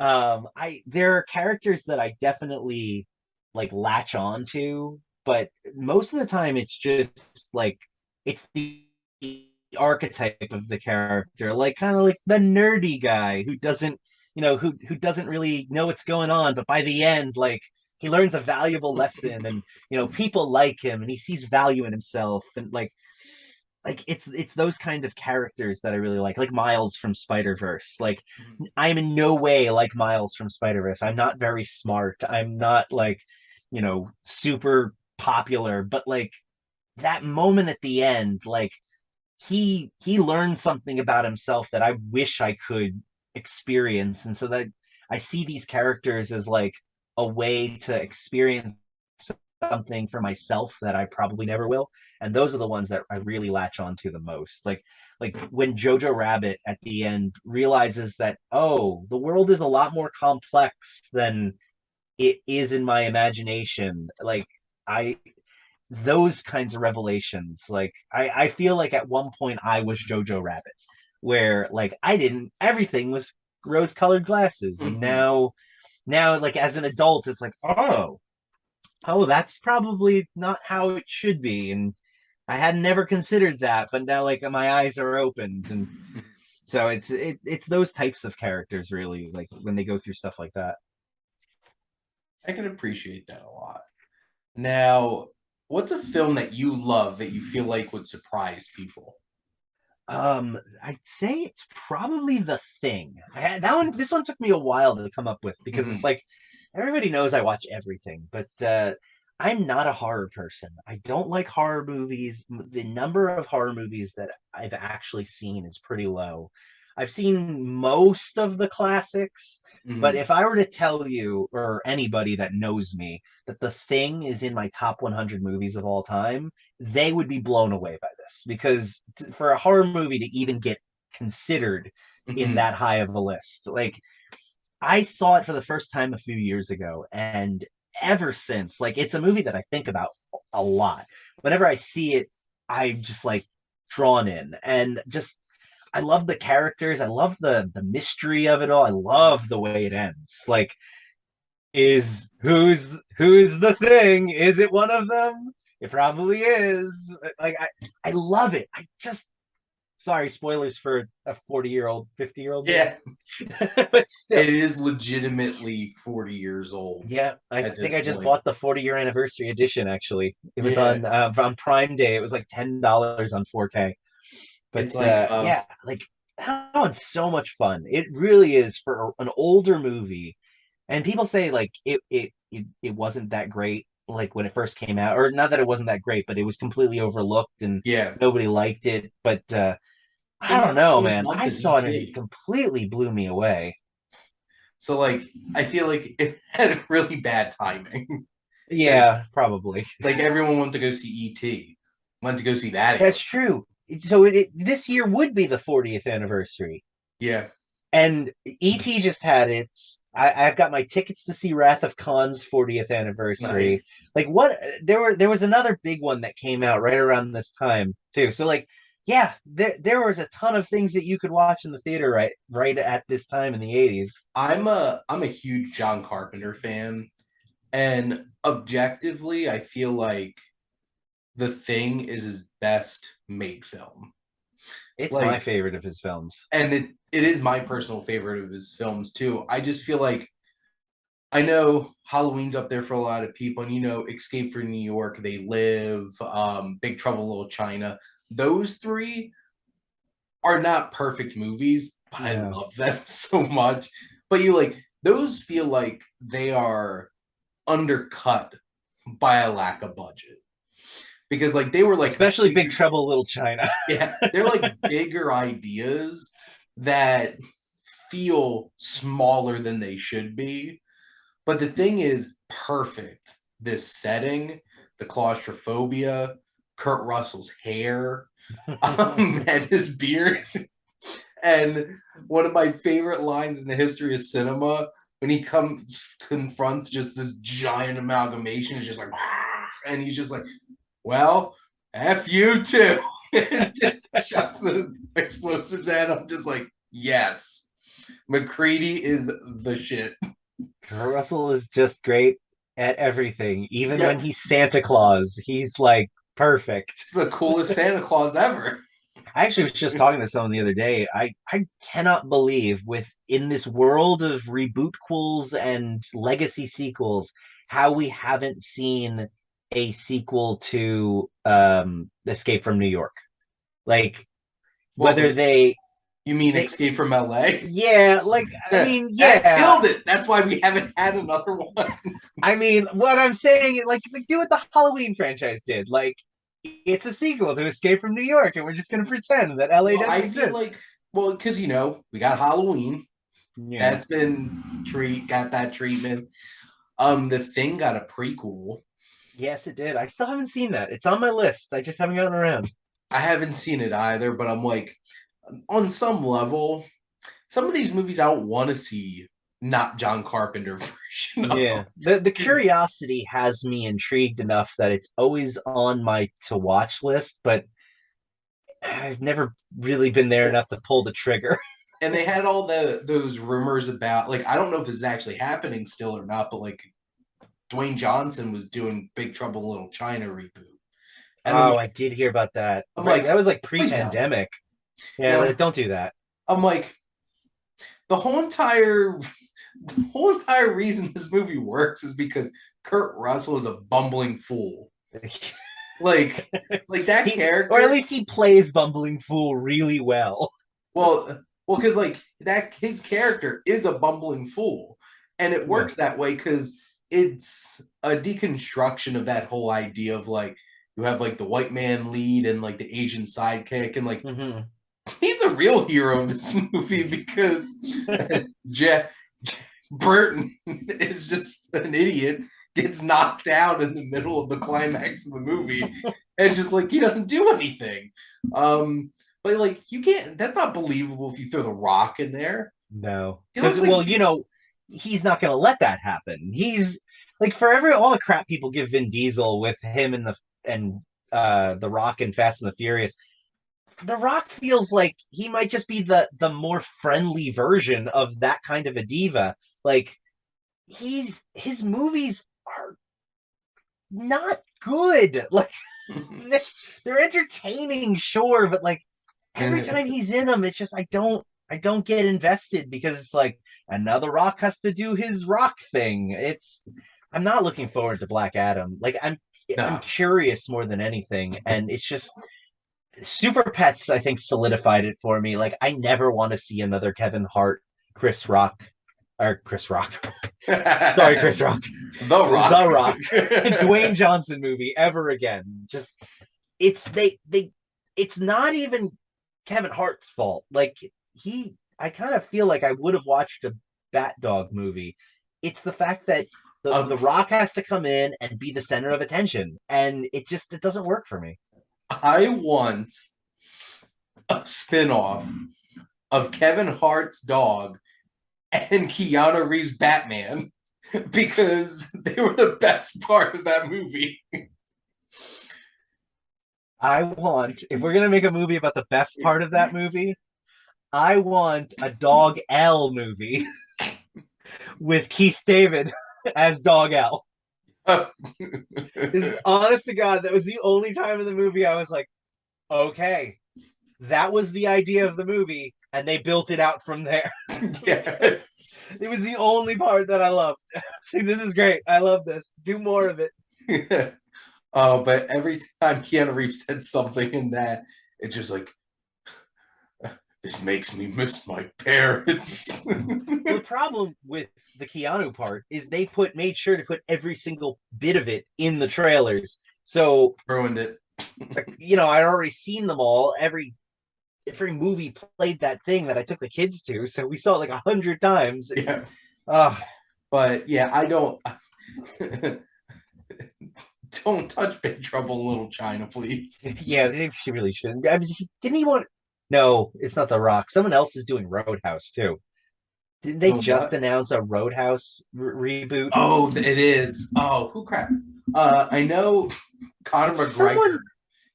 I There are characters that I definitely like latch on to, but most of the time it's just like it's the archetype of the character, like kind of like the nerdy guy who doesn't, who doesn't really know what's going on, but by the end, like he learns a valuable lesson, and people like him, and he sees value in himself, and like it's those kind of characters that I really like Miles from Spider-Verse. Like I'm in no way like Miles from Spider-Verse. I'm not very smart. I'm not like, super popular, but like that moment at the end, like he learned something about himself that I wish I could experience. And so that I see these characters as like a way to experience something for myself that I probably never will. And those are the ones that I really latch onto the most. Like when Jojo Rabbit at the end realizes that, oh, the world is a lot more complex than it is in my imagination. Like I those kinds of revelations. Like I feel like at one point I was Jojo Rabbit, where like I didn't everything was rose colored glasses, and Mhm. now like as an adult it's like, oh, that's probably not how it should be. And I had never considered that, but now like my eyes are opened. And so it's those types of characters really, like when they go through stuff like that. I can appreciate that a lot. Now, what's a film that you love that you feel like would surprise people? I'd say it's probably The Thing. That one, this one took me a while to come up with because it's Mhm. like everybody knows I watch everything, but I'm not a horror person. I don't like horror movies. The number of horror movies that I've actually seen is pretty low. I've seen most of the classics, but Mhm. if I were to tell you or anybody that knows me that The Thing is in my top 100 movies of all time, they would be blown away by this, because for a horror movie to even get considered in Mhm. that high of a list, like I saw it for the first time a few years ago, and ever since, like it's a movie that I think about a lot. Whenever I see it, I'm just like drawn in, and just I love the characters. I love the mystery of it all. I love the way it ends. Like, is who's the thing? Is it one of them? It probably is. Like I love it. I just sorry, spoilers for a 40-year-old, 50-year-old movie. Yeah, But still. it is legitimately 40 years old Yeah, I at this think I just point. bought the 40-year anniversary edition actually. It was Yeah, on Prime Day. It was like $10 on 4K. it's But like yeah, like that one's so much fun. It really is for an older movie. And people say like it wasn't that great like when it first came out, or not that it wasn't that great, but it was completely overlooked and yeah, nobody liked it. But I came don't out the know, same man. month I as saw it and it ET. completely blew me away. So like I feel like it had really bad timing because Yeah, probably. like everyone wanted to go see ET, wanted to go see that alien. That's true. So this year would be the 40th anniversary. Yeah, And ET just had its. I've got my tickets to see Wrath of Khan's 40th anniversary. nice. Like what there was another big one that came out right around this time too. So like yeah, there was a ton of things that you could watch in the theater right at this time in the 80s. I'm a huge John Carpenter fan, and objectively, I feel like The Thing is his best made film. It's my Like, favorite of his films. and it is my personal favorite of his films too. I just feel like I know Halloween's up there for a lot of people, and Escape from New York, They Live, Big Trouble in Little China. Those three are not perfect movies, but I No. love them so much. But you like those feel like they are undercut by a lack of budget because like they were like Especially Big bigger, Trouble Little China. yeah, they're like bigger ideas that feel smaller than they should be. But the thing is perfect. This setting, the claustrophobia, Kurt Russell's hair, and his beard. And one of my favorite lines in the history of cinema when he comes confronts just this giant amalgamation is just like, and he's just like, well, F you too. And just shuts the explosives at him. Just like, yes, McCready is the shit. Kurt Russell is just great at everything. Even when Yep. he's Santa Claus, he's like perfect. It's the coolest Santa Claus ever. I actually was just talking to someone the other day. I cannot believe in this world of rebootquels and legacy sequels, how we haven't seen a sequel to Escape from New York. Like Well, whether you mean they Escape from LA? yeah, like I mean, That yeah. killed it. That's why we haven't had another one. I mean, what I'm saying, like do what the Halloween franchise did. Like, it's a sequel to Escape from New York, and we're just gonna pretend that LA Well, doesn't I feel exist. like, well, because we got Halloween. Yeah. That's been got that treatment. The Thing got a prequel. Yes, it did. I still haven't seen that. It's on my list. I just haven't gotten around. I haven't seen it either, but I'm like, on some level, some of these movies I don't want to see not John Carpenter version of. Yeah. The curiosity has me intrigued enough that it's always on my to watch list, but I've never really been there enough to pull the trigger. And they had all those rumors about like I don't know if this is actually happening still or not, but like Dwayne Johnson was doing Big Trouble in Little China reboot, and Oh, I did hear about that. I'm Right, like, that was like please no. pre-pandemic. Yeah, Yeah, don't do that. I'm like the whole entire reason this movie works is because Kurt Russell is a bumbling fool. Like like that Or at character. least he plays bumbling fool really well. Well, because like that his character is a bumbling fool, and it Yeah. works that way because it's a deconstruction of that whole idea of like you have like the white man lead and like the Asian sidekick, and like Hmm. he's the real hero of this movie because Jeff Burton is just an idiot, gets knocked out in the middle of the climax of the movie, and it's just like he doesn't do anything. But like you can't. That's not believable if you throw the Rock in there. No, He because looks like well, he's not going to let that happen. He's like for all the crap people give Vin Diesel with him and the Rock and Fast and the Furious. The Rock feels like he might just be the more friendly version of that kind of a diva. Like his movies are not good. Like they're entertaining, sure, but like every time he's in them, it's just I don't get invested because it's like another Rock has to do his Rock thing. I'm not looking forward to Black Adam. Like I'm No. curious more than anything, and it's just Super Pets. I think solidified it for me. Like I never want to see another Kevin Hart, Chris Rock, or Chris Rock. Sorry, Chris Rock, The The Rock. Rock, Dwayne Johnson movie ever again. Just it's they it's not even Kevin Hart's fault. Like I kind of feel like I would have watched a Bat Dog movie. It's the fact that Um, the Rock has to come in and be the center of attention, and it doesn't work for me. I want a spin-off of Kevin Hart's dog and Keanu Reeves' Batman because they were the best part of that movie. I want if we're gonna make a movie about the best part of that movie, I want a Dog L movie with Keith David as Dog L. This is honest to God, that was the only time in the movie I was like, okay, that was the idea of the movie, and they built it out from there. Yes. It was the only part that I loved. See, this is great. I love this. Do more of it. Oh, but every time Keanu Reeves said something in that, it's just like, this makes me miss my parents. Well, the problem with the Keanu part is they made sure to put every single bit of it in the trailers. So, Ruined it. I'd already seen them all. Every movie played that thing that I took the kids to, so we saw it like 100 times. Yeah. Uh, But yeah, I don't don't touch Big Trouble in Little China, please. yeah, she really shouldn't. I mean, didn't he want? No, it's not The Rock. Someone else is doing Roadhouse too. Didn't they The just what? announce a Roadhouse reboot? Oh, it is. Oh, who crap? I know Conor It's McGregor someone.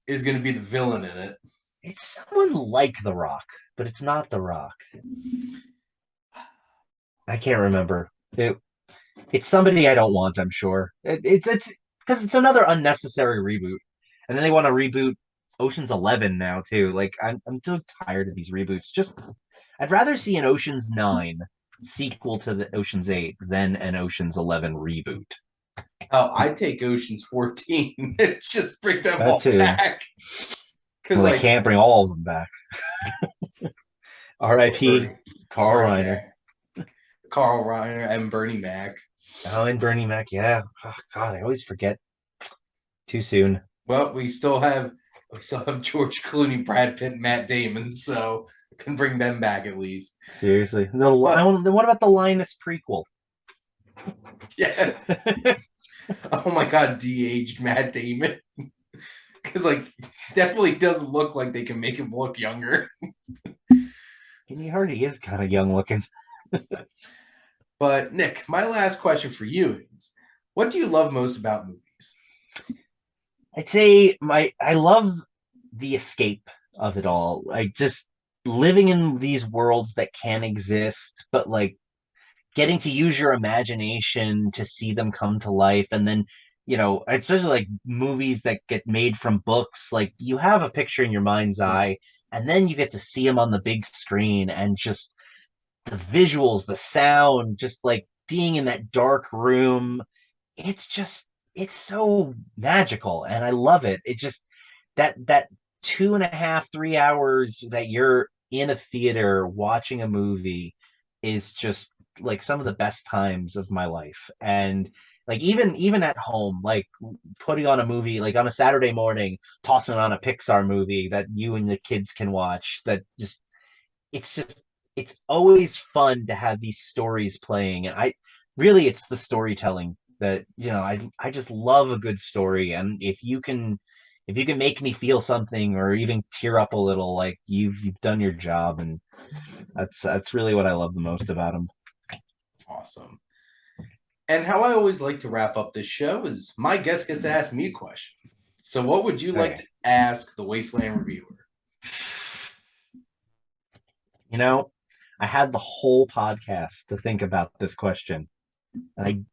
is going to be the villain in it. It's someone like The Rock, but it's not The Rock. I can't remember. It's somebody I don't want. I'm sure it's because it's another unnecessary reboot, and then they want to reboot Ocean's 11 now too. Like I'm so tired of these reboots. Just I'd rather see an Ocean's 9 sequel to the Ocean's 8 than an Ocean's 11 reboot. Oh, I take Ocean's 14 and just bring them That all too. back. Because Well, they like can't bring all of them back. poor R.I.P. Carl Bernie Reiner. Mac, Carl Reiner, and Bernie Mac. Oh, and Bernie Mac. Yeah. Oh, God, I always forget too soon. Well, we still have George Clooney, Brad Pitt, Matt Damon, so can bring them back at least. Seriously. But What about the Linus prequel? yes. Oh my god, de-aged Matt Damon. Because like definitely doesn't look like they can make him look younger. He already is kind of young looking. But Nick, my last question for you is what do you love most about movies? I'd say I love the escape of it all. Like just living in these worlds that can exist, but like getting to use your imagination to see them come to life, and then especially like movies that get made from books, like you have a picture in your mind's eye, and then you get to see them on the big screen, and just the visuals, the sound, just like being in that dark room, it's just it's so magical, and I love it. It just that 2.5, 3 hours that you're in a theater watching a movie is just like some of the best times of my life. And like even at home, like putting on a movie, like on a Saturday morning, tossing on a Pixar movie that you and the kids can watch, that just it's always fun to have these stories playing. And I really it's the storytelling that I just love a good story. And if you can make me feel something or even tear up a little, like you've done your job. And that's really what I love the most about them. Awesome. And how I always like to wrap up this show is my guest gets to ask me a question. So what would you like Okay. to ask the Wasteland Reviewer? You know, I had the whole podcast to think about this question. And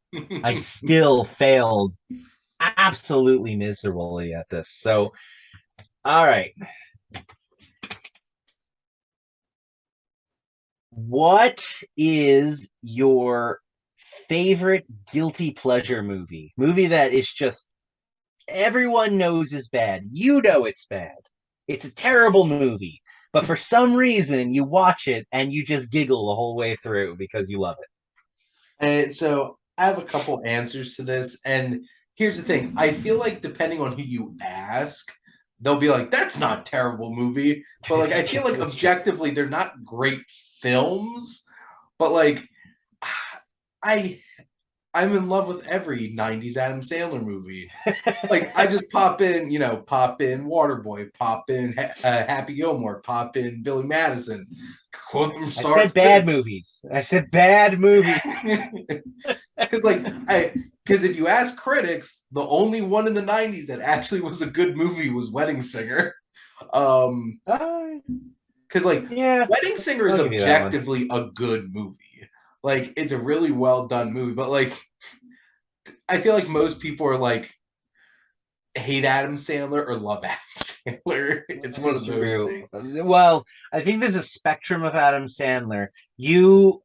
I still failed absolutely miserably at this. So, all right. What is your favorite guilty pleasure movie? Movie that is just everyone knows is bad. You know it's bad. It's a terrible movie. But for some reason, you watch it and you just giggle the whole way through because you love it. And so I have a couple answers to this. And here's the thing. I feel like depending on who you ask, they'll be like, that's not a terrible movie. But like I feel like That's true. objectively they're not great films. But like I I'm in love with every 90s Adam Sandler movie. Like I just pop in Waterboy, pop in Happy Gilmore, pop in Billy Madison, quote from I start said to finish. bad movies. I said bad movies. Because like I because if you ask critics, the only one in the '90s that actually was a good movie was Wedding Singer. Um, Uh, because like yeah, Wedding Singer is I'll give you that one. objectively a good movie. Like it's a really well done movie, but like I feel like most people are like hate Adam Sandler or love Adam Sandler. It's This one is of those true. things. Well, I think there's a spectrum of Adam Sandler. You,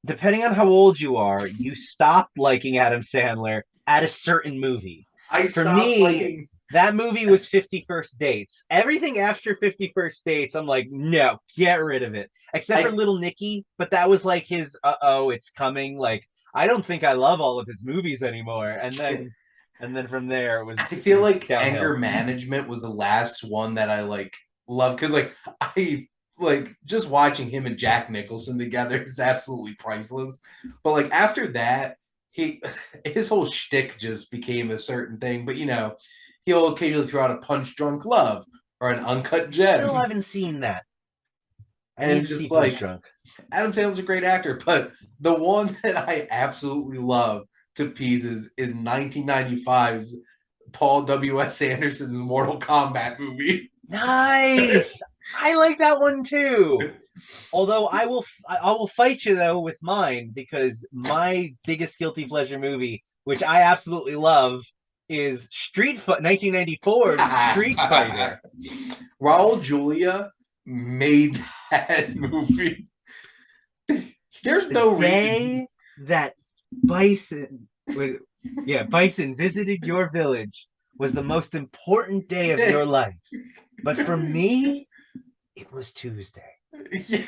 depending on how old you are, you stop liking Adam Sandler at a certain movie. I For stopped me, liking. that movie was 51st Dates. Everything after 51st Dates, I'm like, no, get rid of it. Except for I Little Nicky, but that was like his uh-oh, it's coming. Like, I don't think I love all of his movies anymore. And then from there it I was it feel was like Anger downhill. Management was the last one that I like love because like I like just watching him and Jack Nicholson together is absolutely priceless. But like after that, he his whole shtick just became a certain thing. But he'll occasionally throw out a Punch Drunk Love or an Uncut Still Gems, haven't seen that. I need and to see just Punch like Drunk. Adam Sandler's a great actor, but the one that I absolutely love to pieces is 1995's Paul W.S. Anderson's Mortal Kombat movie. Nice. I like that one too. Although I will fight you though with mine because my biggest guilty pleasure movie, which I absolutely love, is 1994's Street Fighter. Raul Julia made that movie. There's The no reason. day that Bison was yeah, Bison visited your village was the most important day of your life. But for me, it was Tuesday. Yeah.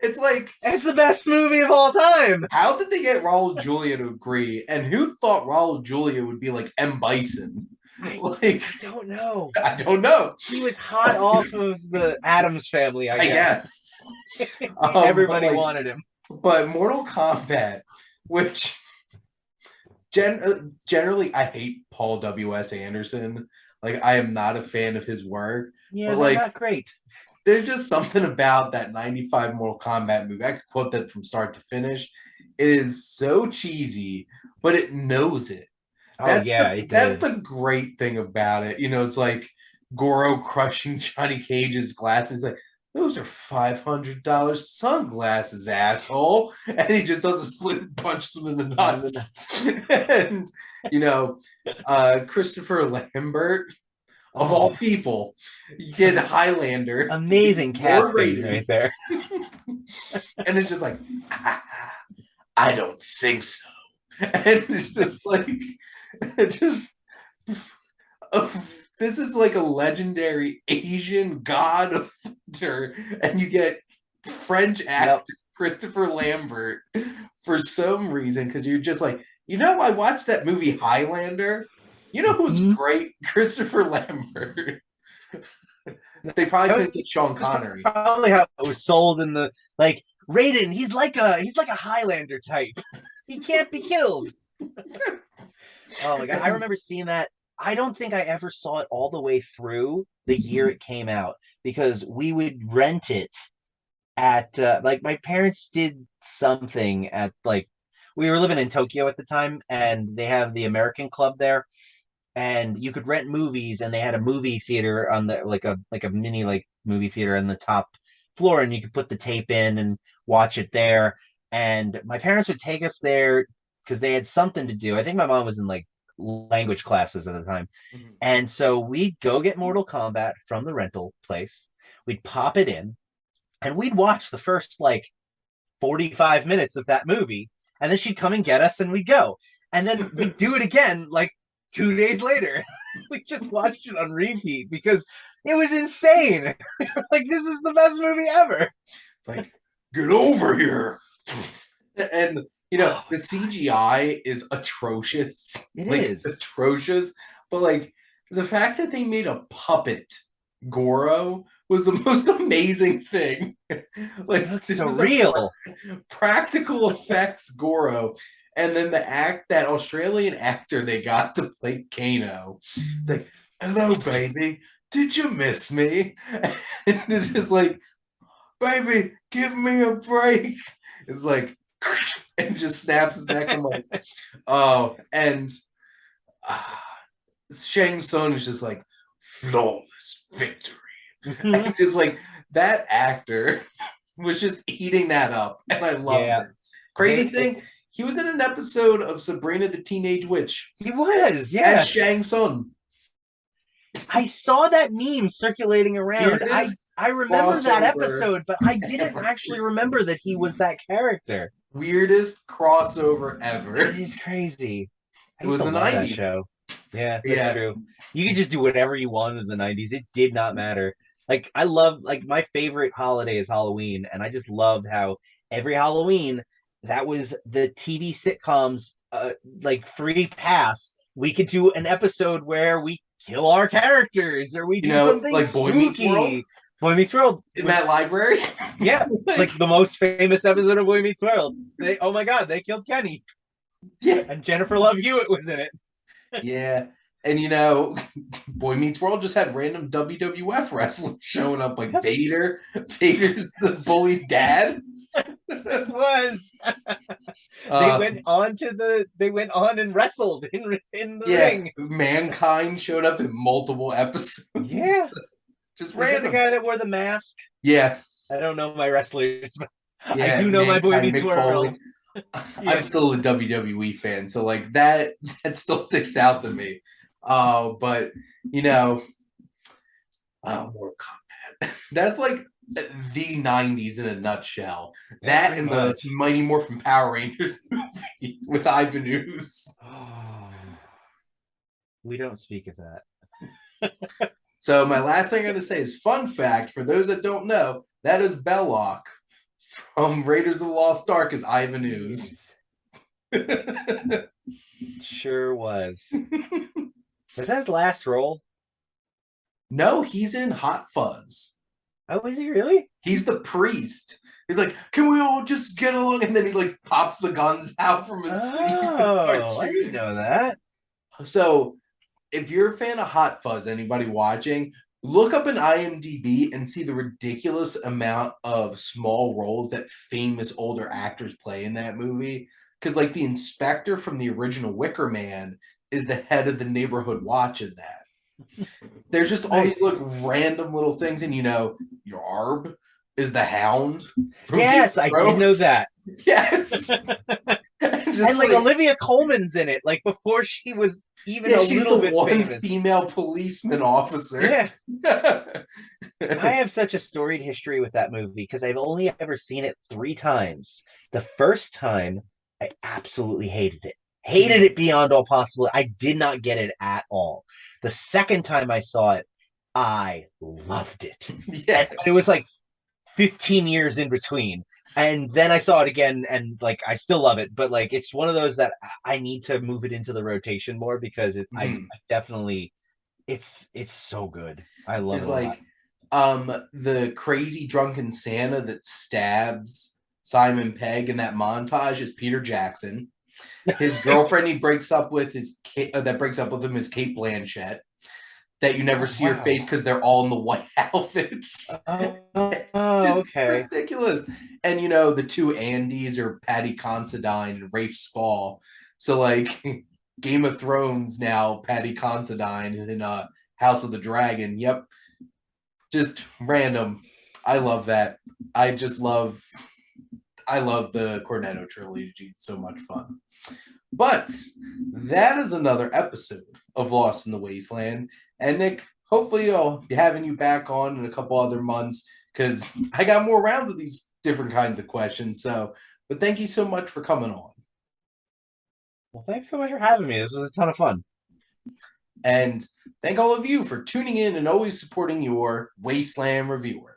It's like, It's the best movie of all time. how did they get Raul Julia to agree? And who thought Raul Julia would be like M. Bison? I Like, I don't know. I don't know. He was hot off of the Adams family, I I guess. guess. But Everybody like, wanted him. but Mortal Kombat, which generally I hate Paul W.S. Anderson. Like, I am not a fan of his work. Yeah, But they're like, not great. there's just something about that '95 Mortal Kombat movie. I could quote that from start to finish. It is so cheesy, but it knows it. Oh That's yeah, the it that's did. the great thing about it. It's like Goro crushing Johnny Cage's glasses. Like, those are $500 sunglasses, asshole. And he just does a split and punches him in the nuts. And you know, Christopher Lambert, of all Oh, people, you get Highlander to be amazing more casting right rated, there. and it's just like, I don't think so. And it's just like, it just uh, this is like a legendary Asian god of thunder, and you get French Yep. actor Christopher Lambert for some reason because you're just like, I watched that movie Highlander. You know who's Mhm. great? Christopher Lambert. They probably couldn't get Sean That's Connery. probably how it was sold in the like Raiden. He's like a Highlander type. He can't be killed. Oh my god, I And remember seeing that. I don't think I ever saw it all the way through the year it came out because we would rent it at like my parents did something at like we were living in Tokyo at the time and they have the American Club there and you could rent movies and they had a movie theater on the like a mini like movie theater on the top floor, and you could put the tape in and watch it there. And my parents would take us there because they had something to do. I think my mom was in like language classes at the time. Mhm. And so we'd go get Mortal Kombat from the rental place. We'd pop it in and we'd watch the first like 45 minutes of that movie. And then she'd come and get us and we'd go. And then we'd do it again like 2 days later. We just watched it on repeat because it was insane. Like, this is the best movie ever. It's like, get over here. And Oh, the CGI is atrocious. it Like is. atrocious. But like the fact that they made a puppet Goro was the most amazing thing. It Like looks this so is a real. practical effects Goro. And then that Australian actor they got to play Kano. It's like, hello, baby. Did you miss me? And it's just like, baby, give me a break. It's like, and just snaps his neck. I'm like, oh, and uh, Shang Tsung is just like, flawless victory. Mhm. And just like, that actor was just eating that up, and I loved Yeah. it. Crazy They thing, he was in an episode of Sabrina the Teenage Witch He was, as yeah. Shang Tsung. I saw that meme circulating around. I Weirdest I remember that crossover episode, but I didn't ever. actually remember that he was that character. Weirdest crossover That ever. is crazy. I It used was to the love that 90s. show. Yeah, that's Yeah. true. You could just do whatever you wanted in the 90s. It did not matter. Like, I love, like, my favorite holiday is Halloween, and I just loved how every Halloween that was the TV sitcoms like free pass. We could do an episode where we kill our characters or we do something Like Boy Meets World spooky. Boy Meets World in was that library. Yeah, it's Like, like the most famous episode of Boy Meets World. Oh my god, they killed Kenny. yeah. And Jennifer Love Hewitt was in it. Yeah. And Boy Meets World just had random WWF wrestlers showing up like Vader. Vader's the bully's dad. It was. uh They went on and wrestled in the yeah, ring. Mankind showed up in multiple episodes. Yeah. Just Was that the random. guy that wore the mask? Yeah. I don't know my wrestlers, but I Yeah, do know my Boy Mankind, Meets Mick Foley. World. I'm Yeah. still a WWE fan, so like that still sticks out to me. But you know, Mortal Kombat. That's like the '90s in a nutshell. That Very and the much. Mighty Morphin Power Rangers movie with Ivan Ooze. Oh, we don't speak of that. So my last thing I'm going to say is fun fact for those that don't know. That is Belloc from Raiders of the Lost Ark is Ivan Ooze. Yes. Sure was. Was that his last role? No, he's in Hot Fuzz. Oh, was he really? He's the priest. He's like, can we all just get along? And then he like pops the guns out from his sleeve and starts Oh, I didn't shooting. know that. So if you're a fan of Hot Fuzz, anybody watching, look up an IMDb and see the ridiculous amount of small roles that famous older actors play in that movie. Because like the inspector from the original Wicker Man is the head of the neighborhood watch in that. There's just all these Nice. like random little things, and Yarb is the Hound from Game of Yes, I did know Thrones. that. Yes, And like Olivia Colman's in it, like before she was even yeah, a she's the little bit one famous. female policeman officer. Yeah. I have such a storied history with that movie because I've only ever seen it 3 times. The first time, I absolutely hated it. Hated it beyond all possible. I did not get it at all. The second time I saw it, I loved it. Yeah, And it was like 15 years in between. And then I saw it again and like I still love it, but like it's one of those that I need to move it into the rotation more because I definitely it's so good. I love it's it a lot. like the crazy drunken Santa that stabs Simon Pegg in that montage is Peter Jackson. His girlfriend he breaks up with that breaks up with him is Kate Blanchett. That you never Oh see her face wow. because they're all in the white outfits. Oh, Just okay. ridiculous. And the two Andys are Patty Considine and Rafe Spall. So like Game of Thrones now, Patty Considine in House of the Dragon. Yep. Just random. I love that. I love the Cornetto trilogy. It's so much fun. But that is another episode of Lost in the Wasteland. And Nick, hopefully I'll be having you back on in a couple other months because I got more rounds of these different kinds of questions. But thank you so much for coming on. Well, thanks so much for having me. This was a ton of fun. And thank all of you for tuning in and always supporting your Wasteland Reviewer.